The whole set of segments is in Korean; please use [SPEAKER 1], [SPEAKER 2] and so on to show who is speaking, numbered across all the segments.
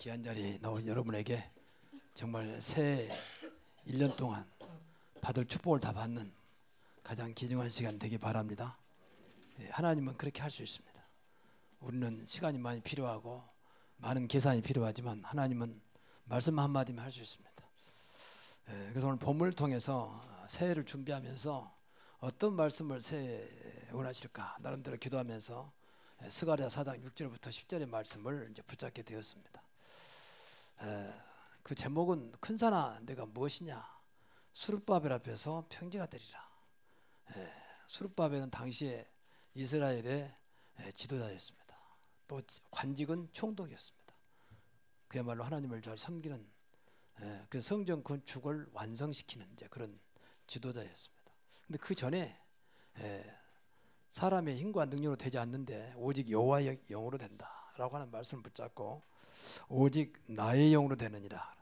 [SPEAKER 1] 귀한 자리에 나온 여러분에게 정말 새 1년 동안 받을 축복을 다 받는 가장 귀중한 시간 되기 바랍니다. 하나님은 그렇게 할 수 있습니다. 우리는 시간이 많이 필요하고 많은 계산이 필요하지만 하나님은 말씀 한마디면 할 수 있습니다. 그래서 오늘 본문을 통해서 새해를 준비하면서 어떤 말씀을 새해에 원하실까 나름대로 기도하면서 스가랴 4장 6절부터 10절의 말씀을 이제 붙잡게 되었습니다. 그 제목은 큰 산아 내가 무엇이냐, 수룹바벨 앞에서 평지가 되리라. 수룹바벨은 당시에 이스라엘의 지도자였습니다. 또 관직은 총독이었습니다. 그야말로 하나님을 잘 섬기는 그 성전 건축을 완성시키는 이제 그런 지도자였습니다. 근데 그 전에 사람의 힘과 능력으로 되지 않는데 오직 여호와의 영으로 된다라고 하는 말씀을 붙잡고 오직 나의 영으로 되느니라.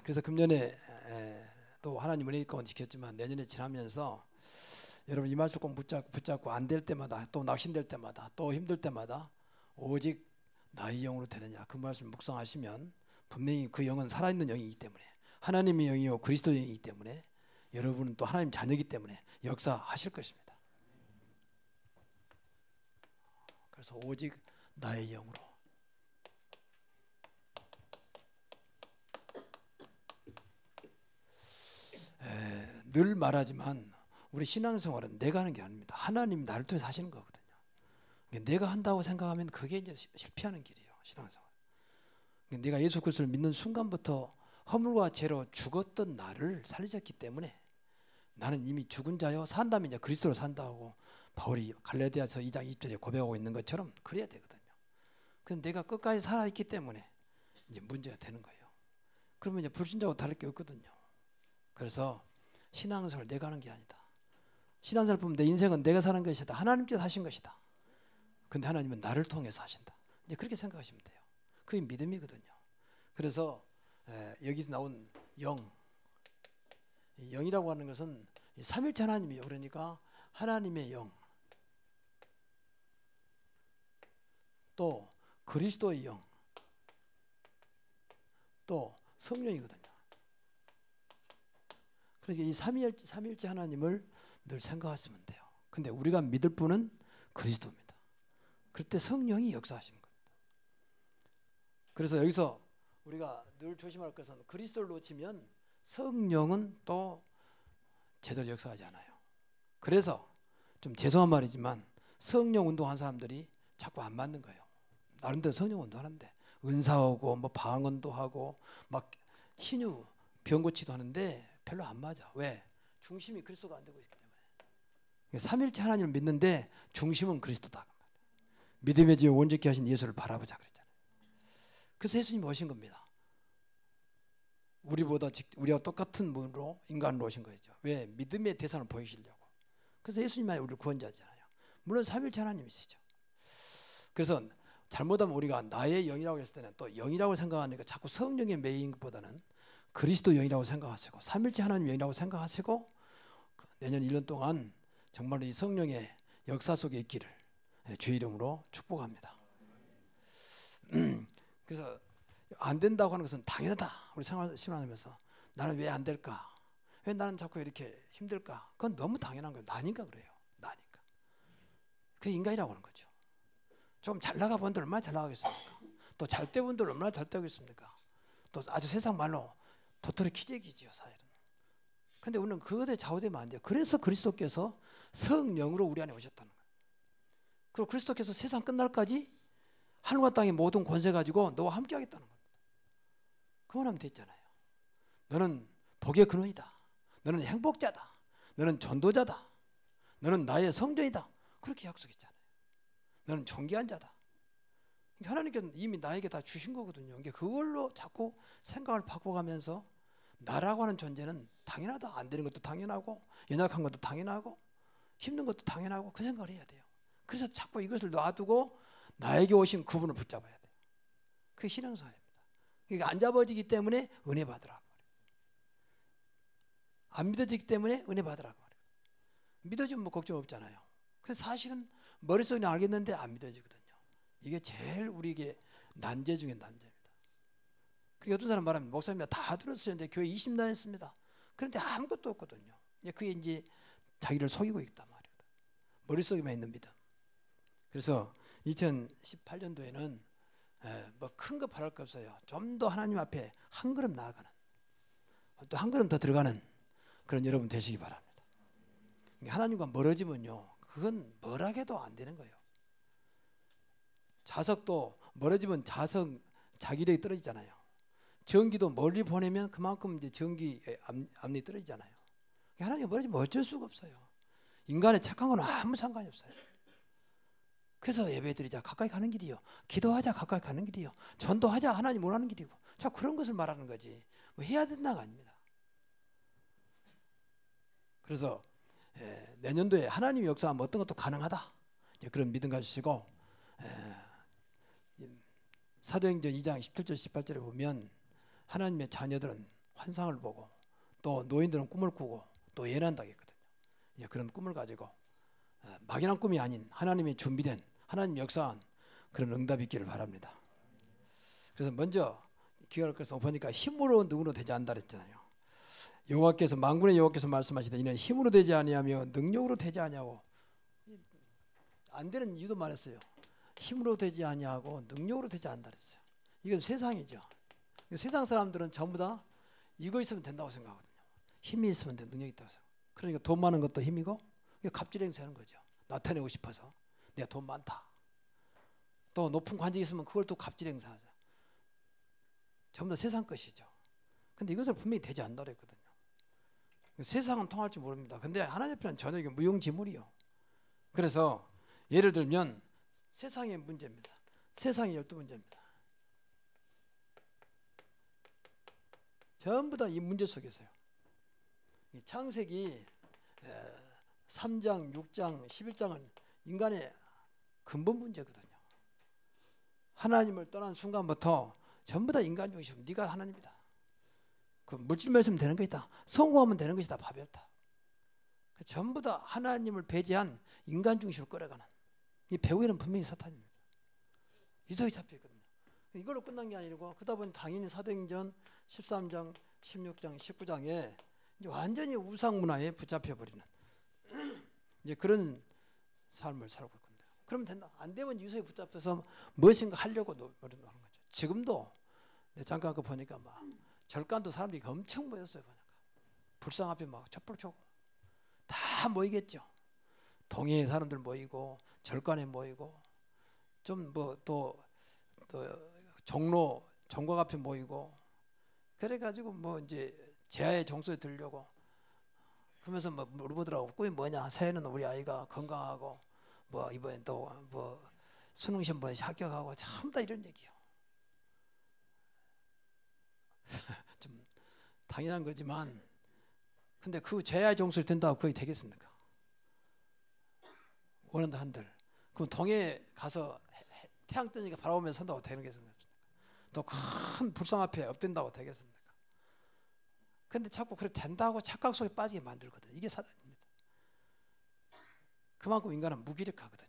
[SPEAKER 1] 그래서 금년에 또 하나님 은혜 가운데 지켰지만 내년에 지나면서 여러분 이 말씀 꼭 붙잡고 안 될 때마다 또 낙심될 때마다 또 힘들 때마다 오직 나의 영으로 되느냐 그 말씀 묵상하시면 분명히 그 영은 살아있는 영이기 때문에 하나님의 영이요 그리스도의 영이기 때문에 여러분은 또 하나님 자녀이기 때문에 역사하실 것입니다. 그래서 오직 나의 영으로 늘 말하지만 우리 신앙생활은 내가 하는 게 아닙니다. 하나님이 나를 통해서 하시는 거거든요. 내가 한다고 생각하면 그게 이제 실패하는 길이에요. 신앙생활. 내가 예수 그리스도를 믿는 순간부터 허물과 죄로 죽었던 나를 살리셨기 때문에 나는 이미 죽은 자요 산다면 이제 그리스도로 산다고 바울이 갈라디아서 2장 20절에 고백하고 있는 것처럼 그래야 되거든요. 그래서 내가 끝까지 살아있기 때문에 이제 문제가 되는 거예요. 그러면 이제 불신자하고 다를 게 없거든요. 그래서 신앙생활을 내가 하는 게 아니다. 신앙생활 보면 내 인생은 내가 사는 것이다. 하나님께서 하신 것이다. 근데 하나님은 나를 통해서 하신다. 이제 그렇게 생각하시면 돼요. 그게 믿음이거든요. 그래서 여기서 나온 영이라고 하는 것은 삼일체 하나님이에요. 그러니까 하나님의 영, 또 그리스도의 영, 또 성령이거든요. 그러니까 이 삼일체 하나님을 늘 생각하시면 돼요. 근데 우리가 믿을 분은 그리스도입니다. 그럴 때 성령이 역사하시는 겁니다. 그래서 여기서 우리가 늘 조심할 것은 그리스도를 놓치면 성령은 또 제대로 역사하지 않아요. 그래서 좀 죄송한 말이지만 성령 운동한 사람들이 자꾸 안 맞는 거예요. 나름대로 성령 운동하는데 은사하고 뭐 방언도 하고 막 신유 병고치도 하는데 별로 안 맞아. 왜? 중심이 그리스도가 안 되고 있기 때문에. 삼일체 하나님을 믿는데 중심은 그리스도다. 믿음의 지혜 원죄케 하신 예수를 바라보자 그랬잖아요. 그래서 예수님이 오신 겁니다. 우리와 똑같은 분으로 인간으로 오신 거죠. 왜? 믿음의 대상을 보이시려고. 그래서 예수님만이 우리를 구원자잖아요. 물론 삼일체 하나님이시죠. 그래서 잘못하면 우리가 나의 영이라고 했을 때는 또 영이라고 생각하니까 자꾸 성령의 매인 것보다는 그리스도 영이라고 생각하시고 삼일체 하나님 영이라고 생각하시고 내년 1년 동안 정말로 이 성령의 역사 속에 있기를 주의 이름으로 축복합니다. 그래서 안 된다고 하는 것은 당연하다. 우리 생활하면서 나는 왜 안 될까? 왜 나는 자꾸 이렇게 힘들까? 그건 너무 당연한 거예요. 나니까 그래요. 나니까. 그게 인간이라고 하는 거죠. 좀 잘 나가 본들 얼마나 잘 나가겠습니까? 또 잘 때 본들 얼마나 잘 되겠습니까? 또 아주 세상 말로 도토리 키재기지요, 사실은. 근데 우리는 그것에 좌우되면 안 돼요. 그래서 그리스도께서 성령으로 우리 안에 오셨다는 거예요. 그리고 그리스도께서 세상 끝날까지 하늘과 땅의 모든 권세 가지고 너와 함께 하겠다는 겁니다. 그만 하면 됐잖아요. 너는 복의 근원이다. 너는 행복자다. 너는 전도자다. 너는 나의 성전이다. 그렇게 약속했잖아요. 너는 존귀한 자다. 하나님께서 이미 나에게 다 주신 거거든요. 그걸로 자꾸 생각을 바꿔가면서 나라고 하는 존재는 당연하다. 안 되는 것도 당연하고 연약한 것도 당연하고 힘든 것도 당연하고 그 생각을 해야 돼요. 그래서 자꾸 이것을 놔두고 나에게 오신 그분을 붙잡아야 돼요. 그게 신앙생활입니다. 그러니까 안 잡아지기 때문에 은혜 받으라고 말해요. 안 믿어지기 때문에 은혜 받으라고 말해요. 믿어지면 뭐 걱정 없잖아요. 그래서 사실은 머릿속에 알겠는데 안 믿어지거든요. 이게 제일 우리에게 난제 중에 난제입니다. 그게 어떤 사람 말하면 목사님 다 들었어요. 근데 교회 20년 했습니다. 그런데 아무것도 없거든요. 그게 이제 자기를 속이고 있단 말이에요. 머릿속에만 있는 믿음. 그래서 2018년도에는 뭐 큰 거 바랄 거 없어요. 좀 더 하나님 앞에 한 걸음 나아가는, 또 한 걸음 더 들어가는 그런 여러분 되시기 바랍니다. 하나님과 멀어지면요, 그건 뭘 해도 안 되는 거예요. 자석도 멀어지면 자기력이 떨어지잖아요. 전기도 멀리 보내면 그만큼 이제 전기 압력이 떨어지잖아요. 하나님과 멀어지면 어쩔 수가 없어요. 인간의 착한 건 아무 상관이 없어요. 그래서 예배드리자 가까이 가는 길이요, 기도하자 가까이 가는 길이요, 전도하자 하나님 원하는 길이고, 자 그런 것을 말하는 거지 뭐 해야 된다가 아닙니다. 그래서 내년도에 하나님의 역사하면 어떤 것도 가능하다, 그런 믿음 가지시고, 사도행전 2장 17절 18절에 보면 하나님의 자녀들은 환상을 보고 또 노인들은 꿈을 꾸고 또 예언한다고 했거든요. 그런 꿈을 가지고 막연한 꿈이 아닌 하나님의 준비된 하나님 역사한 그런 응답이 있기를 바랍니다. 그래서 먼저 기억할 것은 보니까 힘으로 누구로 되지 않는다 그랬잖아요. 여호와께서 만군의 여호와께서 말씀하시되 이는 힘으로 되지 아니하며 능력으로 되지 아니하고, 안 되는 이유도 말했어요. 힘으로 되지 아니하고 능력으로 되지 않는다 그랬어요. 이건 세상이죠. 세상 사람들은 전부 다 이거 있으면 된다고 생각하거든요. 힘이 있으면 돼, 능력이 있다고 생각. 그러니까 돈 많은 것도 힘이고, 갑질 행세하는 거죠. 나타내고 싶어서 내가 돈 많다. 또 높은 관직이 있으면 그걸 또 갑질 행사하죠. 전부 다 세상 것이죠. 근데 이것을 분명히 되지 않는다 그랬거든요. 세상은 통할지 모릅니다. 근데 하나님 앞에는 전혀 이게 무용지물이요. 그래서 예를 들면 세상의 문제입니다. 세상의 12문제입니다. 전부 다 이 문제 속에서요. 이 창세기 3장, 6장, 11장은 인간의 근본 문제거든요. 하나님을 떠난 순간부터 전부 다 인간 중심, 네가 하나님이다. 그 물질만 있으면 되는 것이다. 성공하면 되는 것이다. 바벨탑. 전부 다 하나님을 배제한 인간 중심으로 끌어가는, 이 배후에는 분명히 사탄입니다. 이석이 잡혀있거든요. 이걸로 끝난 게 아니고 그러다 보니 당연히 사도행전 13장, 16장, 19장에 이제 완전히 우상 문화에 붙잡혀 버리는 이제 그런 삶을 살고 있거든요. 그러면 된다. 안 되면 유서에 붙잡혀서 무엇인가 하려고 노력하는 거죠. 지금도 잠깐 그 보니까 막 절간도 사람들이 엄청 모였어요. 보니까 불상 앞에 막 촛불 켜고 다 모이겠죠. 동해에 사람들 모이고 절간에 모이고 좀 뭐 또 종로 종각 앞에 모이고 그래가지고 뭐 이제 제아의 종소에 들려고 그러면서 뭐 물어보더라고. 꿈이 뭐냐? 새해는 우리 아이가 건강하고 뭐 이번에 또 뭐 수능 시험 번에 합격하고 전부 다 이런 얘기요. 좀 당연한 거지만 근데 그 제아의 종소를 든다고 그게 되겠습니까? 원한다 한들 그럼 동해에 가서 태양 뜨니까 바라보면서 선다고 되는 게 있습니까? 또 큰 불상 앞에 엎든다고 되겠습니까? 근데 자꾸 그렇게 된다고 착각 속에 빠지게 만들거든요. 이게 사단입니다. 그만큼 인간은 무기력하거든요.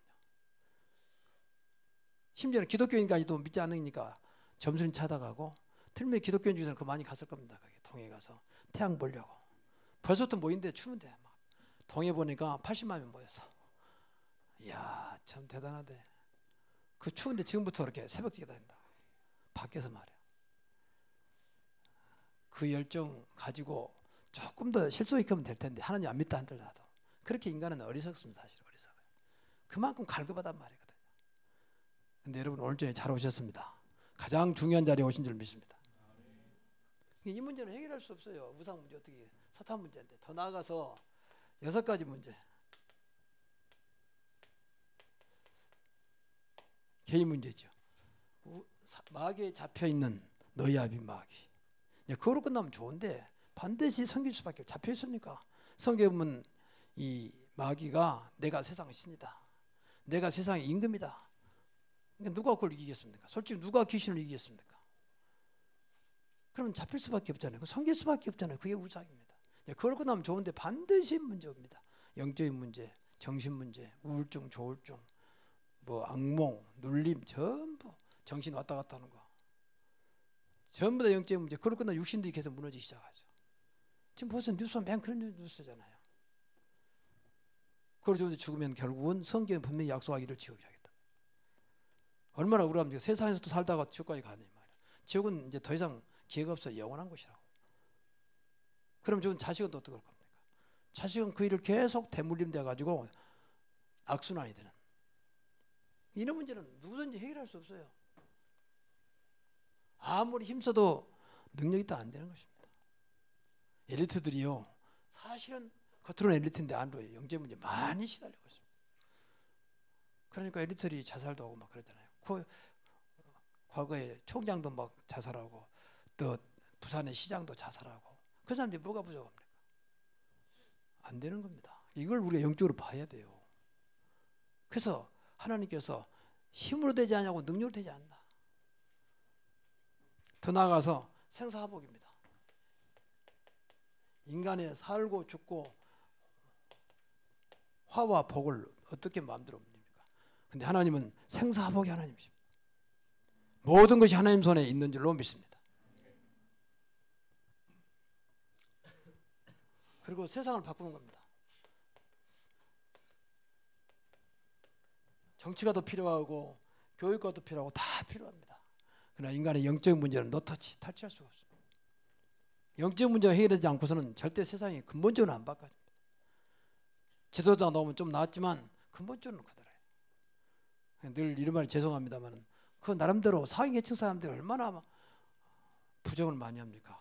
[SPEAKER 1] 심지어는 기독교인까지도 믿지 않으니까 점수는 찾아가고 틀림에 기독교인 중에서는 그 많이 갔을 겁니다. 거기 동해 가서 태양 보려고. 벌써부터 모인데 추운데 막 동해 보니까 80만 명 모였어. 이야 참 대단하대. 그 추운데 지금부터 이렇게 새벽지게 다닌다. 밖에서 말이야. 그 열정 가지고 조금 더 실속 있게 하면 될 텐데 하나님 안 믿다 한들라도 그렇게 인간은 어리석습니다. 사실 어리석어요. 그만큼 갈급하단 말이거든요. 근데 여러분 오늘 저녁에 잘 오셨습니다. 가장 중요한 자리에 오신 줄 믿습니다. 이 문제는 해결할 수 없어요. 우상 문제 어떻게 사탄 문제인데 더 나아가서 6가지 문제. 개인 문제죠. 마귀에 잡혀있는 너희 아비 마귀. 그거로 끝나면 좋은데 반드시 섬길 수밖에 없어요. 잡혀 있습니까? 성경에 보면 이 마귀가 내가 세상의 신이다. 내가 세상의 임금이다. 그러니까 누가 그걸 이기겠습니까? 솔직히 누가 귀신을 이기겠습니까? 그러면 잡힐 수밖에 없잖아요. 섬길 수밖에 없잖아요. 그게 우상입니다. 그걸 끝나면 좋은데 반드시 문제입니다. 영적인 문제, 정신 문제, 우울증, 조울증, 뭐 악몽, 눌림 전부 정신 왔다 갔다 하는 거. 전부 다 영적 문제. 그걸 끝나 육신도 계속 무너지기 시작하죠. 지금 벌써 뉴스 맨 그런 뉴스잖아요. 그러고 죽으면 결국은 성경에 분명히 약속하기를 지옥이 하겠다. 얼마나 우울합니까? 세상에서도 살다가 지옥까지 가네 말이야. 지옥은 이제 더 이상 기회가 없어. 영원한 곳이라고. 그럼 저 자식은 또 어떻게 할 겁니까? 자식은 그 일을 계속 대물림 돼가지고 악순환이 되는. 이런 문제는 누구든지 해결할 수 없어요. 아무리 힘써도 능력이 또 안 되는 것입니다. 엘리트들이요, 사실은 겉으로는 엘리트인데 안으로 영적 문제 많이 시달리고 있습니다. 그러니까 엘리트들이 자살도 하고 막 그러잖아요. 과거에 총장도 막 자살하고 또 부산의 시장도 자살하고 그 사람들이 뭐가 부족합니까? 안 되는 겁니다. 이걸 우리가 영적으로 봐야 돼요. 그래서 하나님께서 힘으로 되지 않냐고 능력으로 되지 않나. 더 나아가서 생사화복입니다. 인간의 살고 죽고 화와 복을 어떻게 마음대로 옵니까? 근데 하나님은 생사화복의 하나님이십니다. 모든 것이 하나님 손에 있는 줄로 믿습니다. 그리고 세상을 바꾸는 겁니다. 정치가 더 필요하고 교육과 더 필요하고 다 필요합니다. 그러나 인간의 영적 문제는 노터치, 탈취할 수가 없습니다. 영적 문제가 해결되지 않고서는 절대 세상이 근본적으로 안 바꿔집니다. 지도자 나오면 좀 나았지만 근본적으로는 그대로예요. 늘 이런 말이 죄송합니다만 그 나름대로 상위계층 사람들이 얼마나 부정을 많이 합니까?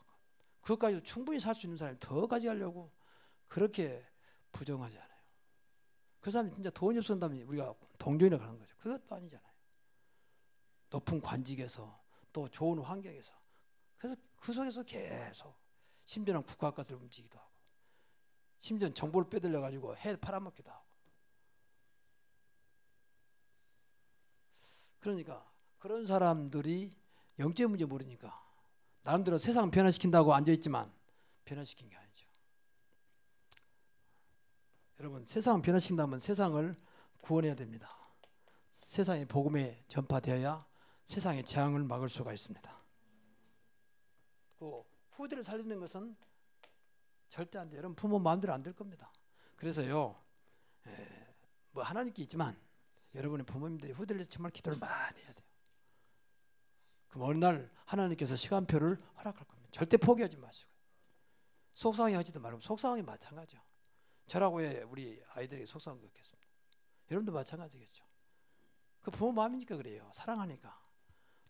[SPEAKER 1] 그것까지도 충분히 살 수 있는 사람이 더 가져가려고 그렇게 부정하지 않아요. 그 사람이 진짜 돈이 없었다면 우리가 동정이나 가는 거죠. 그것도 아니잖아요. 높은 관직에서 또 좋은 환경에서 그래서 그 속에서 계속 심지어는 국가가스를 움직이기도 하고 심지어는 정보를 빼들려 가지고 해 팔아먹기도 하고 그러니까 그런 사람들이 영적 문제 모르니까 나름대로 세상 변화시킨다고 앉아있지만 변화시킨 게 아니죠. 여러분 세상 변화시킨다면 세상을 구원해야 됩니다. 세상의 복음에 전파되어야 세상의 재앙을 막을 수가 있습니다. 그 후대를 살리는 것은 절대 안 돼요. 여러분 부모 마음대로 안 될 겁니다. 그래서요 뭐 하나님께 있지만 여러분의 부모님들이 후대를 정말 기도를 많이 해야 돼요. 그럼 어느 날 하나님께서 시간표를 허락할 겁니다. 절대 포기하지 마시고 속상해하지도 말고 속상하기 마찬가지죠. 저라고 왜 우리 아이들에게 속상한 것 같겠습니다. 여러분도 마찬가지겠죠. 그 부모 마음이니까 그래요. 사랑하니까.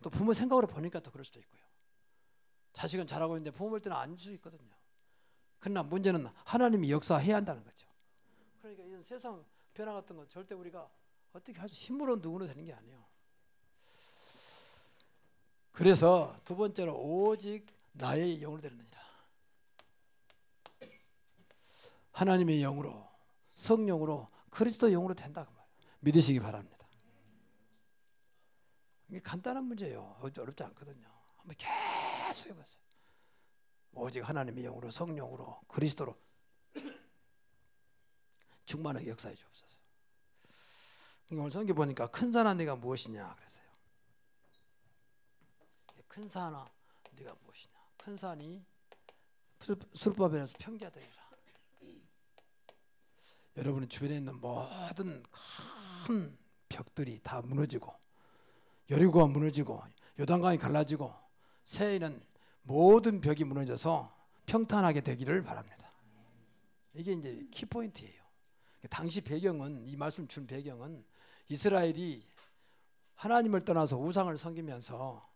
[SPEAKER 1] 또 부모 생각으로 보니까 또 그럴 수도 있고요. 자식은 잘하고 있는데 부모 볼 때는 아닐 수 있거든요. 그러나 문제는 하나님이 역사해야 한다는 거죠. 그러니까 이런 세상 변화 같은 건 절대 우리가 어떻게 하죠? 힘으로 누구나 되는 게 아니에요. 그래서 두 번째로 오직 나의 영으로 되느니라. 하나님의 영으로 성령으로 그리스도 영으로 된다 그 말이에요. 믿으시기 바랍니다. 이게 간단한 문제예요. 어렵지 않거든요. 한번 계속 해보세요. 오직 하나님의 영으로 성령으로 그리스도로 충만하게 역사해 주옵소서. 오늘 성경 보니까 큰 산아 네가 무엇이냐 그랬어요. 큰 산아 네가 무엇이냐. 큰 산이 술법에서 평지하되리라. 여러분의 주변에 있는 모든 큰 벽들이 다 무너지고 여리고가 무너지고 요단강이 갈라지고 새해에는 모든 벽이 무너져서 평탄하게 되기를 바랍니다. 이게 이제 키포인트예요. 당시 배경은 이 말씀 준 배경은 이스라엘이 하나님을 떠나서 우상을 섬기면서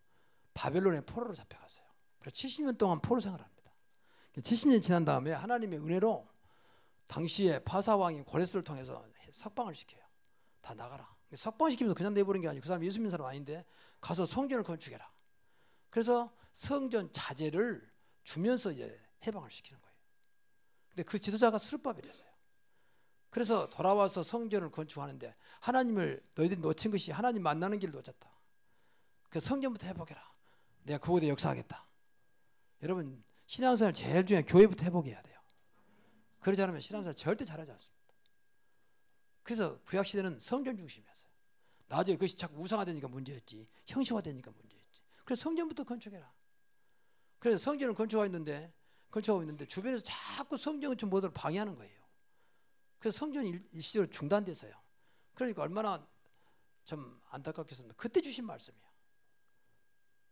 [SPEAKER 1] 바벨론의 포로로 잡혀갔어요. 그래서 70년 동안 포로 생활을 합니다. 70년이 지난 다음에 하나님의 은혜로 당시에 바사왕이 고레스를 통해서 석방을 시켜요. 다 나가라. 석방시키면서 그냥 내버린 게 아니고 그 사람이 예수 믿는 사람 아닌데 가서 성전을 건축해라. 그래서 성전 자재를 주면서 이제 해방을 시키는 거예요. 근데 그 지도자가 스룹바벨이었어요. 그래서 돌아와서 성전을 건축하는데 하나님을 너희들이 놓친 것이 하나님 만나는 길을 놓쳤다. 그래서 성전부터 회복해라. 내가 그곳에 역사하겠다. 여러분 신앙생활 제일 중요한 교회부터 회복해야 돼요. 그러지 않으면 신앙생활 절대 잘하지 않습니다. 그래서 구약시대는 성전 중심이었어요. 나중에 그것이 자꾸 우상화되니까 문제였지. 형식화되니까 문제였지. 그래서 성전부터 건축해라. 그래서 성전을 건축하고 있는데 주변에서 자꾸 성전 건축 모델을 방해하는 거예요. 그래서 성전이 일시적으로 중단됐어요. 그러니까 얼마나 좀 안타깝겠습니다. 그때 주신 말씀이에요.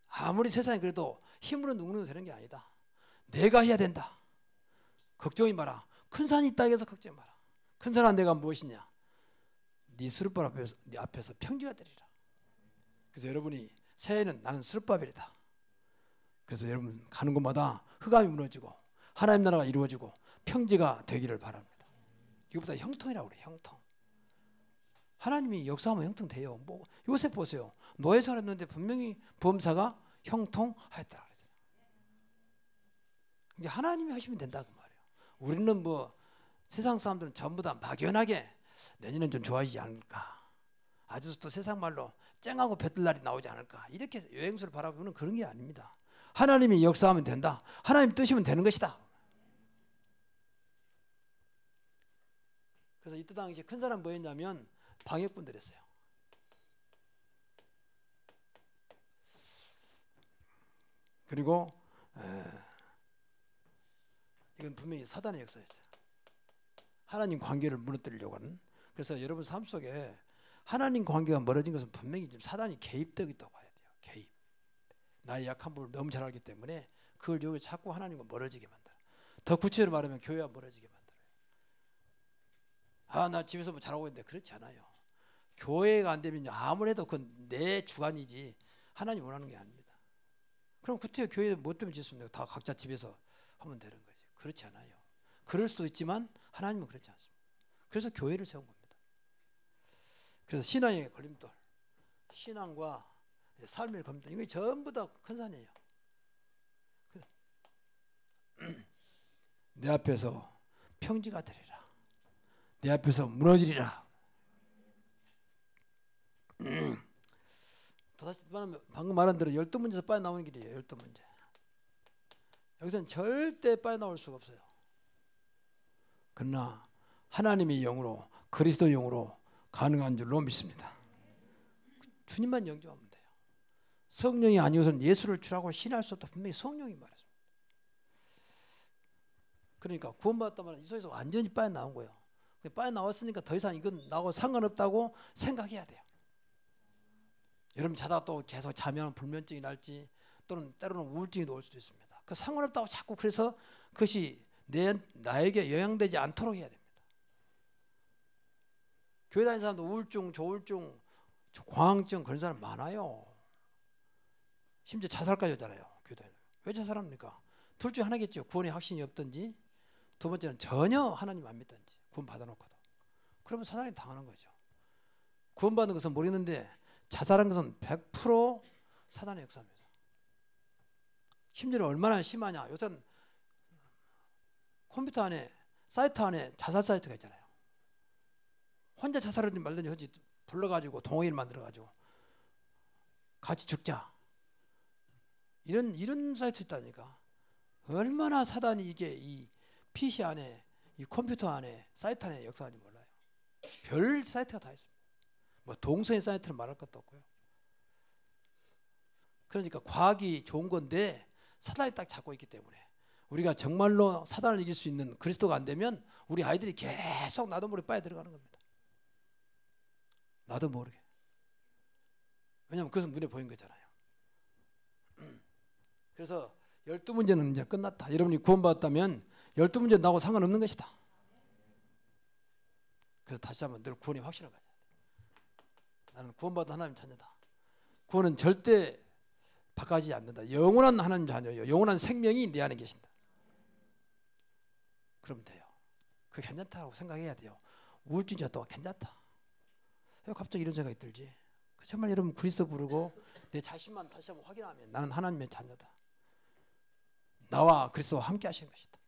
[SPEAKER 1] 아무리 세상이 그래도 힘으로 누구는 되는 게 아니다. 내가 해야 된다. 걱정이 마라. 큰 산이 있다 해서 걱정 마라. 큰 산은 내가 무엇이냐? 네 스룹밥 앞에서 평지가 되리라. 그래서 여러분이 새해에는 나는 스룹밥이다. 그래서 여러분 가는 곳마다 흑암이 무너지고 하나님 나라가 이루어지고 평지가 되기를 바랍니다. 이것보다 형통이라고 그래요. 형통. 하나님이 역사하면 형통돼요. 뭐 요셉 보세요. 노예 살았는데 분명히 범사가 형통하였다. 하나님이 하시면 된다 그 말이에요. 우리는 뭐 세상 사람들은 전부 다 막연하게 내년은 좀 좋아지지 않을까. 아주 또 세상 말로 쨍하고 볕들 날이 나오지 않을까. 이렇게 여행수를 바라보는 그런 게 아닙니다. 하나님이 역사하면 된다. 하나님 뜻이면 되는 것이다. 그래서 이때 당시 큰 사람 뭐였냐면 방역분들이었어요. 그리고 이건 분명히 사단의 역사였어요. 하나님 관계를 무너뜨리려고 하는. 그래서 여러분 삶 속에 하나님 관계가 멀어진 것은 분명히 지금 사단이 개입되고 있다고 봐야 돼요. 개입. 나의 약한 부분을 너무 잘 알기 때문에 그걸 여기 자꾸 하나님과 멀어지게 만들어요. 더 구체적으로 말하면 교회와 멀어지게 만들어요. 아, 나 집에서 뭐 잘하고 있는데 그렇지 않아요. 교회가 안 되면 아무래도 그건 내 주관이지 하나님 원하는 게 아닙니다. 그럼 그때 교회 뭐 때문에 짓습니까? 다 각자 집에서 하면 되는 거지. 그렇지 않아요. 그럴 수도 있지만 하나님은 그렇지 않습니다. 그래서 교회를 세운 겁니다. 그래서 신앙의 걸림돌, 신앙과 삶의 걸림돌, 이게 전부 다 큰 산이에요. 내 앞에서 평지가 되리라. 내 앞에서 무너지리라. 다시 말하면 방금 말한 대로 12문제에서 빠져나오는 길이에요. 12문제. 여기서는 절대 빠져나올 수가 없어요. 그러나 하나님의 영으로 그리스도 영으로 가능한 줄로 믿습니다. 주님만 영접하면 돼요. 성령이 아니고서는 예수를 주라고 신할 수 없다. 분명히 성령이 말했습니다. 그러니까 구원받았단 말은 이 속에서 완전히 빠져나온 거예요. 빠져나왔으니까 더 이상 이건 나하고 상관없다고 생각해야 돼요. 여러분 자다가 또 계속 자면 불면증이 날지 또는 때로는 우울증이 올 수도 있습니다. 그 상관없다고 자꾸 그래서 그것이 나에게 영향되지 않도록 해야 됩니다. 교회 다니는 사람도 우울증, 조울증, 광항증 그런 사람 많아요. 심지어 자살까지 하잖아요. 교회 다니는. 왜 자살합니까? 둘 중에 하나겠죠. 구원의 확신이 없든지 두 번째는 전혀 하나님 안 믿든지 구원 받아놓고도. 그러면 사단이 당하는 거죠. 구원받는 것은 모르겠는데 자살한 것은 100% 사단의 역사입니다. 심지어 얼마나 심하냐. 요새는 컴퓨터 안에 사이트 안에 자살 사이트가 있잖아요. 혼자 자살하든지 말든지 하지 불러가지고 동호회를 만들어가지고 같이 죽자. 이런 사이트 있다니까. 얼마나 사단이 이게 이 PC 안에 이 컴퓨터 안에 사이트 안에 역사하는지 몰라요. 별 사이트가 다 있습니다. 뭐 동성애 사이트를 말할 것도 없고요. 그러니까 과학이 좋은 건데 사단이 딱 잡고 있기 때문에 우리가 정말로 사단을 이길 수 있는 그리스도가 안 되면 우리 아이들이 계속 나도 모르게 빠져 들어가는 겁니다. 나도 모르게. 왜냐하면 그것은 눈에 보인 거잖아요. 그래서 12문제는 이제 끝났다. 여러분이 구원받았다면 12문제 나하고 상관없는 것이다. 그래서 다시 한번 늘 구원의 확신을 가져야 돼. 나는 구원받은 하나님 자녀다. 구원은 절대 바꿔지지 않는다. 영원한 하나님 자녀예요. 영원한 생명이 내 안에 계신다. 그러면 돼요. 그게 괜찮다고 생각해야 돼요. 우울증이 또 괜찮다. 왜 갑자기 이런 생각이 들지? 정말 여러분 그리스도 부르고 내 자신만 다시 한번 확인하면 나는 하나님의 자녀다. 나와 그리스도와 함께 하시는 것이다.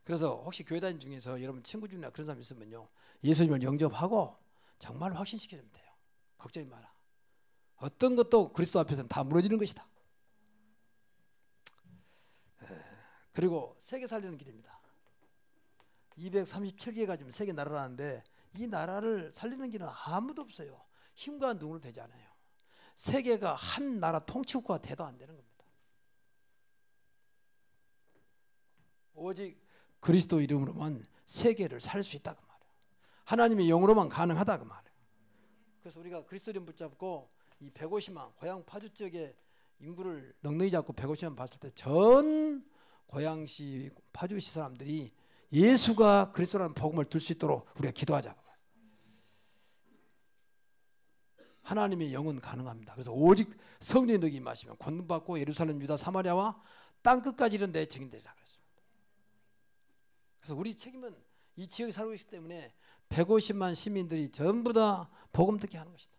[SPEAKER 1] 그래서 혹시 교회 다니는 중에서 여러분 친구 중이나 그런 사람 있으면요. 예수님을 영접하고 정말 확신시켜주면 돼요. 걱정이 마라. 어떤 것도 그리스도 앞에서는 다 무너지는 것이다. 그리고 세계 살리는 길입니다. 237개가 지금 세계 나라라는데 이 나라를 살리는 길은 아무도 없어요. 힘과 능으로 되지 않아요. 세계가 한 나라 통치국가가 돼도 안 되는 겁니다. 오직 그리스도 이름으로만 세계를 살릴 수 있다 그 말이에요. 하나님의 영으로만 가능하다 그 말이에요. 그래서 우리가 그리스도 이름 붙잡고 이 150만 고향 파주 지역의 인구를 넉넉히 잡고 150만 봤을 때 전 고양시 파주시 사람들이 예수가 그리스도라는 복음을 들 수 있도록 우리가 기도하자. 하나님의 영은 가능합니다. 그래서 오직 성령의 능력이 임하시면 권능받고 예루살렘, 유다, 사마리아와 땅끝까지 이른 내 증인되리라 그랬습니다. 그래서 우리 책임은 이 지역에 살고 있기 때문에 150만 시민들이 전부 다 복음 듣게 하는 것이다.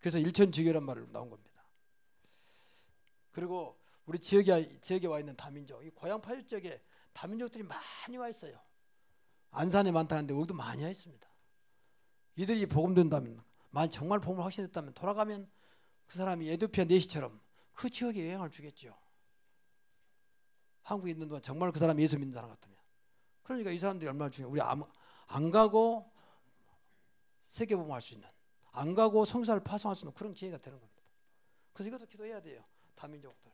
[SPEAKER 1] 그래서 일천지교란 말을 나온 겁니다. 그리고 우리 지역에 와 있는 다민족, 이 고향 파주 지역에 다민족들이 많이 와 있어요. 안산에 많다는데 여기도 많이 와 있습니다. 이들이 복음 듣는다면, 만약 정말 복음을 확신했다면 돌아가면 그 사람이 에티오피아 내시처럼 그 지역에 영향을 주겠죠. 한국에 있는 동안 정말 그 사람이 예수 믿는 사람 같으면. 그러니까 이 사람들이 얼마나 중요해요. 우리 안 가고 세계복음할 수 있는, 안 가고 성사를 파송할 수 있는 그런 기회가 되는 겁니다. 그래서 이것도 기도해야 돼요. 다민족들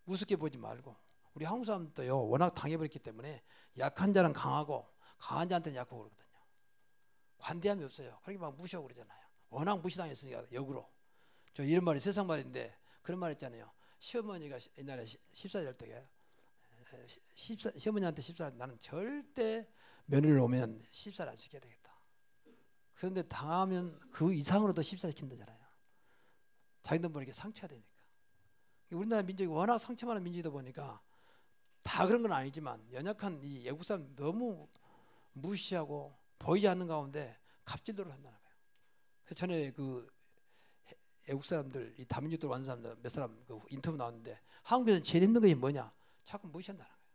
[SPEAKER 1] 우습게 보지 말고. 우리 한국 사람들도요 워낙 당해버렸기 때문에 약한 자는 강하고 강한 자한테는 약하고 그러거든요. 관대함이 없어요. 그렇게 막 무시하고 그러잖아요. 워낙 무시당했으니까 역으로. 저 이런 말이 세상 말인데 그런 말 있잖아요. 시어머니가 옛날에 14살 때 시어머니한테 14살 나는 절대 며느리를 오면 10살 안 시켜야 되겠다. 그런데 당하면 그 이상으로도 10살 시킨다잖아요. 자기들 모르게 상처가 되니까. 우리나라 민족이 워낙 상처 많은 민족이다 보니까 다 그런 건 아니지만 연약한 이 외국 사람 너무 무시하고 보이지 않는 가운데 갑질들을 한다는 거예요. 그래서 전에 그 외국 사람들, 이 다민족들 완 사람들 몇 사람 그 인터뷰 나왔는데 한국에서는 제일 힘든 것이 뭐냐? 자꾸 무시한다는 거예요.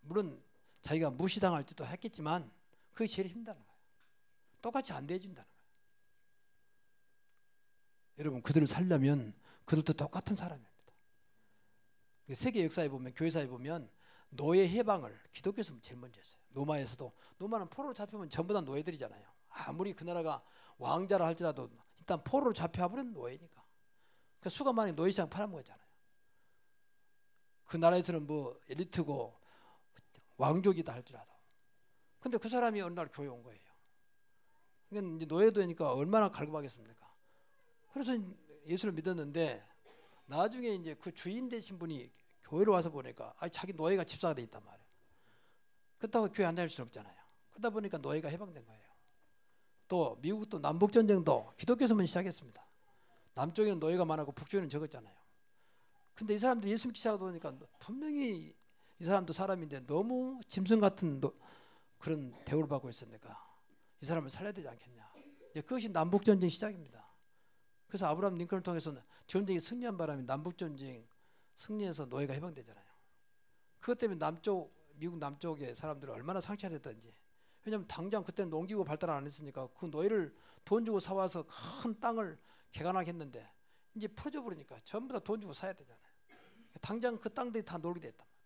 [SPEAKER 1] 물론 자기가 무시당할지도 했겠지만 그게 제일 힘들다는 거예요. 똑같이 안 대해준다는 거예요. 여러분 그들을 살려면 그들도 똑같은 사람입니다. 세계 역사에 보면 교회사에 보면 노예 해방을 기독교에서 제일 먼저 했어요. 로마에서도 로마는 포로로 잡히면 전부 다 노예들이잖아요. 아무리 그 나라가 왕자라 할지라도 일단 포로로 잡혀버리면 노예니까. 그 수가 많이 노예시장 팔아먹었잖아요. 그 나라에서는 뭐 엘리트고 왕족이다 할지라도. 근데 그 사람이 어느 날 교회 온 거예요. 그러니까 이제 노예되니까 얼마나 갈급하겠습니까? 그래서 예수를 믿었는데 나중에 이제 그 주인 되신 분이 교회로 와서 보니까 자기 노예가 집사가 돼 있단 말이에요. 그렇다고 교회 안 다닐 수는 없잖아요. 그러다 보니까 노예가 해방된 거예요. 또 미국도 남북전쟁도 기독교에서만 시작했습니다. 남쪽에는 노예가 많았고 북쪽에는 적었잖아요. 근데 이 사람들이 예수 믿기 시작하다 보니까 분명히 이 사람도 사람인데 너무 짐승 같은 그런 대우를 받고 있으니까 이 사람을 살려야 되지 않겠냐. 이제 그것이 남북전쟁 시작입니다. 그래서 아브라함 링컨을 통해서 전쟁이 승리한 바람에 남북전쟁 승리해서 노예가 해방되잖아요. 그것 때문에 미국 남쪽의 사람들은 얼마나 상처됐던지. 왜냐하면 당장 그때는 농기구 발달 안 했으니까 그 노예를 돈 주고 사와서 큰 땅을 개간하게 했는데 이제 풀어줘 버리니까 전부 다 돈 주고 사야 되잖아요. 당장 그 땅들이 다 놀게 됐단 말이에요.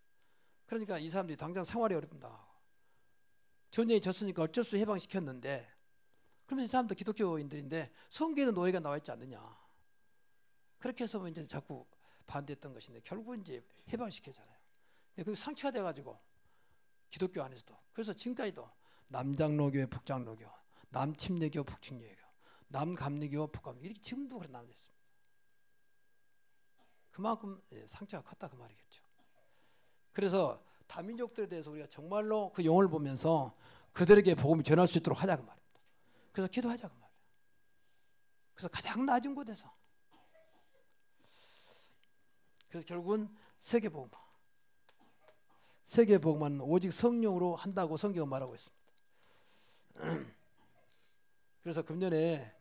[SPEAKER 1] 그러니까 이 사람들이 당장 생활이 어렵다. 전쟁이 졌으니까 어쩔 수 해방시켰는데 그러면 이 사람도 기독교인들인데 성경에는 노예가 나와 있지 않느냐. 그렇게 해서 이제 자꾸 반대했던 것인데 결국 이제 해방시켰잖아요. 그 상처가 돼가지고 기독교 안에서도 그래서 지금까지도 남장로교, 북장로교, 남침례교, 북침례교, 남감리교, 북감리교 이렇게 지금도 그렇게 나눠져 있습니다. 그만큼 상처가 컸다 그 말이겠죠. 그래서 다민족들에 대해서 우리가 정말로 그 영혼을 보면서 그들에게 복음이 전할 수 있도록 하자 그 말입니다. 그래서 기도하자 그 말이에요. 그래서 가장 낮은 곳에서 그래서 결국은 세계복음은 오직 성령으로 한다고 성경은 말하고 있습니다. 그래서 금년에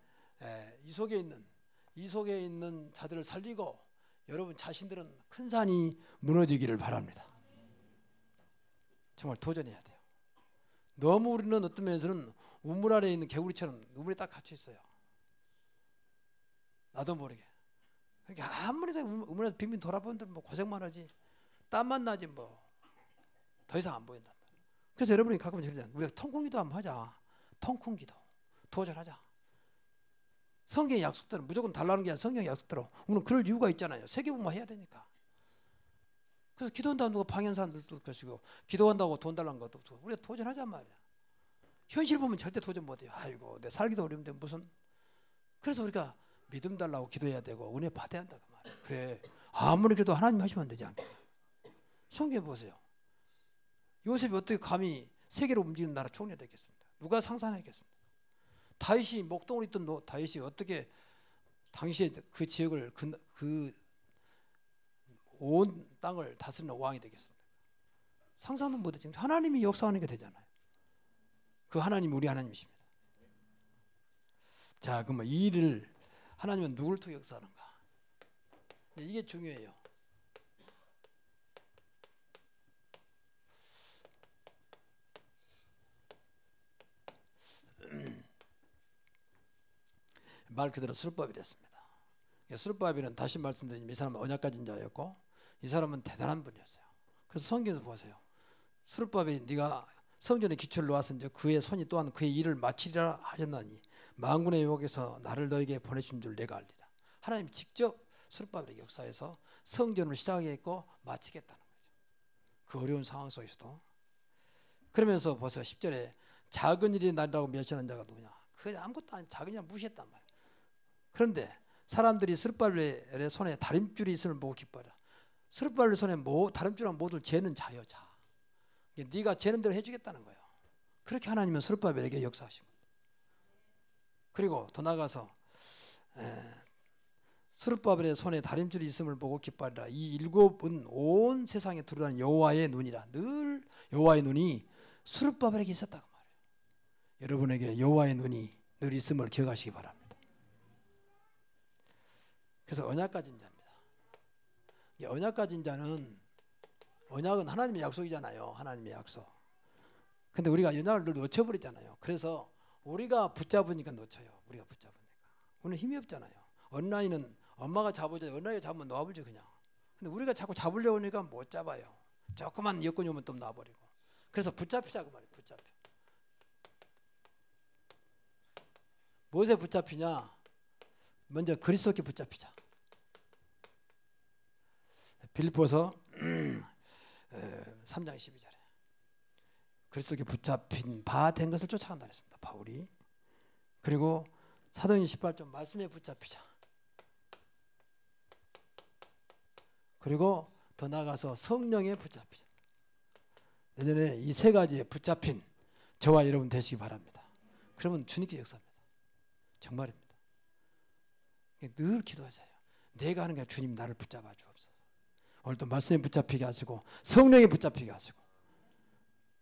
[SPEAKER 1] 이 속에 있는 자들을 살리고 여러분 자신들은 큰 산이 무너지기를 바랍니다. 정말 도전해야 돼요. 너무 우리는 어떤 면에서는 우물 아래에 있는 개구리처럼 우물에 딱 갇혀 있어요. 나도 모르게. 그러니까 아무래도 우물에서 빙빙 돌아보는데 뭐 고생만 하지 땀만 나지 뭐 더 이상 안 보인단 말이에요. 그래서 여러분이 가끔 그러잖아요. 우리가 통콩기도 한번 하자. 통콩기도 도전하자. 성경의 약속대로 무조건 달라는 게 아니라 성경의 약속대로 우리는 그럴 이유가 있잖아요. 세계복음화 해야 되니까. 그래서 기도한다고 누가 방해하는 사람들도 것이고 기도한다고 돈 달라는 것도 없고 우리가 도전하자 말이야. 현실 보면 절대 도전 못해요. 아이고 내 살기도 어려운데 무슨. 그래서 우리가 믿음 달라고 기도해야 되고 은혜 받아야 한다 그 말이야. 그래 아무리 그래도 하나님 하시면 되지 않겠냐. 성경에 보세요. 요셉이 어떻게 감히 세계로 움직이는 나라 총리가 되겠습니까? 누가 상상하겠습니까? 다윗이 목동을 있던 다윗이 어떻게 당시에 그 지역을 그 온 땅을 다스리는 왕이 되겠습니까? 상상도 못했지. 하나님이 역사하는 게 되잖아요. 그 하나님이 우리 하나님이십니다. 자, 그러면 이 일을 하나님은 누구를 통해 역사하는가? 이게 중요해요. 말 그대로 수르바벨이 됐습니다. 수르바벨은 다시 말씀드리면 이 사람은 언약 가진 자였고 이 사람은 대단한 분이었어요. 그래서 성경에서 보세요. 수르바벨이 네가 성전에 기초를 놓았은 즉 그의 손이 또한 그의 일을 마치리라 하셨나니 만군의 여호와께서 나를 너에게 보내신 줄 내가 알리라. 하나님 직접 수르바벨에게 역사해서 성전을 시작했고 마치겠다는 거죠. 그 어려운 상황 속에서도. 그러면서 보세요. 10절에 작은 일이 날이라고 멸시하는 자가 누구냐. 그게 아무것도 아닌 작은 일 무시했단 말이에요. 그런데 사람들이 스룹바벨의 손에 다림줄이 있음을 보고 기뻐하라. 스룹바벨의 손에 다림줄한 모두 재는 자여 자. 네가 재는 대로 해주겠다는 거예요. 그렇게 하나님은 스룹바벨에게 역사하신 겁니다. 그리고 더 나아가서 스룹바벨의 손에 다림줄이 있음을 보고 기뻐하라. 이 일곱은 온 세상에 두루다니는 여호와의 눈이라. 늘 여호와의 눈이 스룹바벨에게 있었다고 말해요. 여러분에게 여호와의 눈이 늘 있음을 기억하시기 바랍니다. 그래서 언약 가진 자입니다. 언약 가진 자는 언약은 하나님의 약속이잖아요. 하나님의 약속. 근데 우리가 언약을 늘 놓쳐버리잖아요. 그래서 우리가 붙잡으니까 놓쳐요. 우리가 붙잡으니까. 우리는 힘이 없잖아요. 어린아이는 엄마가 잡아줘요. 어린아이가 잡으면 놔버리죠 그냥. 근데 우리가 자꾸 잡으려고 하니까 못 잡아요. 조그만 여건이 오면 또 놔버리고. 그래서 붙잡히자 그 말이에요. 붙잡혀. 무엇에 붙잡히냐? 먼저 그리스도께 붙잡히자. 빌립보서 3장 12절에 그리스도께 붙잡힌 바 된 것을 쫓아간다 했습니다. 바울이. 그리고 사도행전 18장 말씀에 붙잡히자. 그리고 더 나아가서 성령에 붙잡히자. 내년에 이 세 가지에 붙잡힌 저와 여러분 되시기 바랍니다. 그러면 주님께 역사합니다. 정말입니다. 늘 기도하세요. 내가 하는 게 주님 나를 붙잡아 주옵소서. 오늘도 말씀에 붙잡히게 하시고 성령에 붙잡히게 하시고